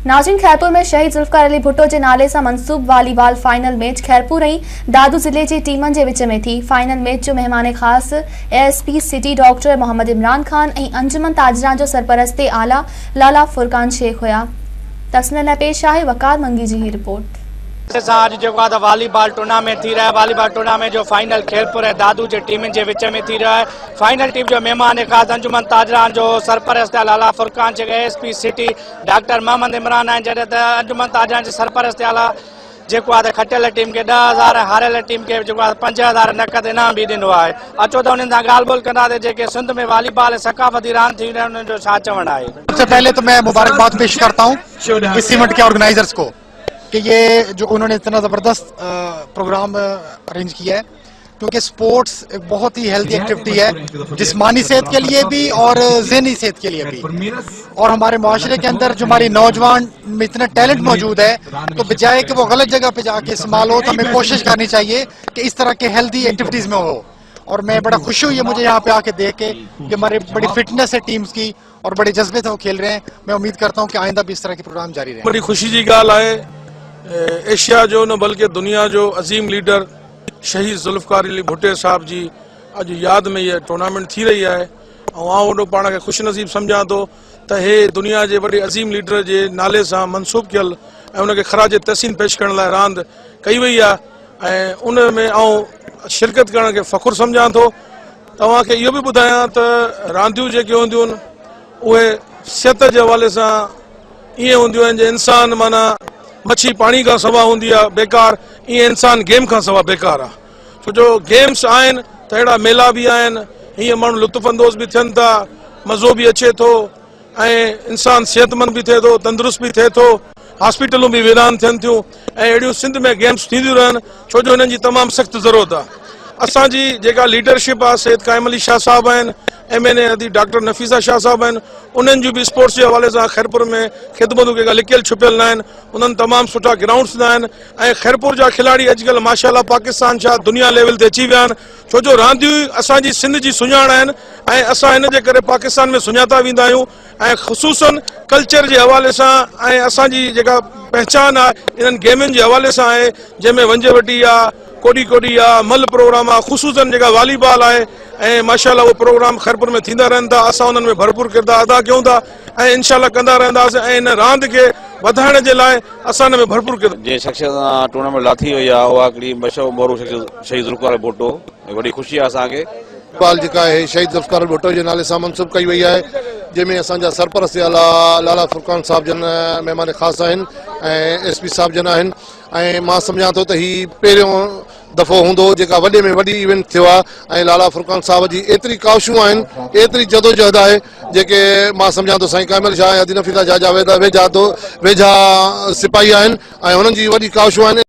नाज़रीन, खैरपुर में शहीद ज़ुल्फ़िकार अली भुट्टो के नाले से मंसूब वॉलीबॉल फाइनल मैच खैरपुर ऐं दादू ज़िले के टीमन के विच में थी। फाइनल मैच जो मेहमान खास ASP city doctor Mohammad Imran Khan ऐं अंजुमन ताजरान जो सरपरस्ते आला लाला फुरकान शेख हुआ। तस्नीर लाइ पेश आहे वकार मंगी जी रिपोर्ट। आज जो वॉलीबॉल टूर्नामेंट थी रहा है। वॉलीबॉल टूर्नामेंट जो फाइनल खैरपुर है दादू के टीम के विच में थी रहा है। फाइनल टीम जो मेहमान खास अंजुमन ताजरान जो सरपरस्त Lala Furqan Sheikh ASP city doctor Mohammad Imran है। जैसे अंजुमन ताजरान के सरपरस्त आला जो खटियल टीम के 10,000 हारियल टीम के 5,000 नकद इनाम भी दिनों है। अचो तो उन्हें ॻाल्हि ॿोल कंदासीं जेके सिंध में वॉलीबॉल सकाफती रांदि थी रही है, जो छा चवण आहे। सबसे पहले तो मैं मुबारकबाद पेश करता हूँ इस इवेंट के ऑर्गेनाइजर्स को कि ये जो उन्होंने इतना ज़बरदस्त प्रोग्राम अरेंज किया है, क्योंकि स्पोर्ट्स एक बहुत ही हेल्दी एक्टिविटी है, जिस्मानी सेहत के लिए भी और ज़हनी सेहत के लिए भी। और हमारे माशरे के अंदर जो हमारी नौजवान में इतना टैलेंट मौजूद है, तो बजाय कि वो गलत जगह पे जाके इस्तेमाल हो, तो हमें कोशिश करनी चाहिए कि इस तरह के हेल्दी एक्टिविटीज़ में हो। और मैं बड़ा खुश हुई है मुझे यहाँ पे आके देख के कि हमारी बड़ी फिटनेस है टीम्स की और बड़े जज्बे से वो खेल रहे हैं। मैं उम्मीद करता हूँ कि आइंदा भी इस तरह के प्रोग्राम जारी रहे। बड़ी खुशी की गाल है एशिया जो न बल्कि दुनिया जो अजीम लीडर शहीद ज़ुल्फ़िकार अली भुट्टो साहब जी अज याद में ये टूर्नामेंट थी रही है। वो पान के खुश नसीब समझा तो हे दुनिया के बड़े अजीम लीडर के नाले से मनसूब कियल उनके खराज तहसीन पेश करने लाइ रांद कई वही है। उन में शिरकत करने के फ़खुर समझा तो तव्हांखे इहो भी बुधाया तो रांदियूं जेके होंदियूं उहे सेहत के हवाले से इं होंदियूं आहिनि इंसान माना मच्छी पानी का सवा होंगी बेकार, ये इंसान गेम का सवा बेकार है। छो जो गेम्स आन तो अड़ा मेला भी आन, ये मानू लुत्फानंदोज़ भी थियन था, मज़ो भी अचे तो, इंसान सेहतमंद भी थे तो, तंदुरुस्त भी थे तो, हॉस्पिटलों भी वीरान थियन थियूं। अड़ियों सिंध में गेम्स थींदियूं रहन, छो जो इन्हनि जी तमाम सख्त ज़रूरत है। असांजी जेका लीडरशिप है सैयद कायम अली शाह साहब आहिनि, MNA अदी डॉक्टर नफीसा शाह साहब आहिनि, उन्हनि जूं भी स्पोर्ट्स के हवाले से खैरपुर में ख़िदमतूं के लिखियल छुपियल न आहिनि। उन्हनि तमाम सुठा ग्राउंड्स न आहिनि ऐं खैरपुर जा खिलाड़ी अॼुकल्ह माशाअल्लाह पाकिस्तान छा दुनिया लेवल ते अची विया आहिनि। छो जो रांदियूं असांजी सिंध जी सुञाण आहिनि ऐं असां हिन जे करे पाकिस्तान में सुञाता वेंदा आहियूं ऐं ख़ुसूसन कल्चर के हवाले से ऐं असांजी जेका पहचान आहे इन्हनि गेमुनि जे हवाले से आहे, जंहिंमें वंजवटी आहे, कोडी कोडी आहे, मल प्रोग्राम आहे, ख़ुसूसन जेका वॉलीबॉल आहे ऐं माशाअल्लाह वो प्रोग्राम खैरपुर में थींदा रहनि था। असां उन्हनि में भरपूर किरदार अदा कयूं था ऐं इंशाअल्लाह कंदा रहंदासीं ऐं इन रांदि खे वधाइण जे लाइ असां हिन में भरपूर किरदार। जे शख्सियत टूर्नामेंट लाथी हुई आहे उहा हिकिड़ी मशहूरु मोरू शहीद ज़ुल्फ़िकार भुट्टो, वॾी ख़ुशी आहे असांखे। बाल जेका आहे शहीद ज़ुल्फ़िकार भुट्टो जे नाले सां मनसूब कई वई आहे, जंहिंमें असांजा सरपरस्त लाला फुरकान साहब जन महिमान ख़ास आहिनि ऐं SP साहब जन आहिनि। ऐं मां सम्झां थो त हीउ पहिरियों दफ़ो हूंदो जेका वॾे में वॾी इवेंट थियो आहे ऐं लाला फुरकान साहब जी एतिरी कावशूं आहिनि, एतिरी जदोजहद आहे जेके मां सम्झां थो साईं कामिल शाह अदी नफ़ीसा जा वेझा सिपाही आहिनि ऐं हुननि जी वॾी कावशूं आहिनि।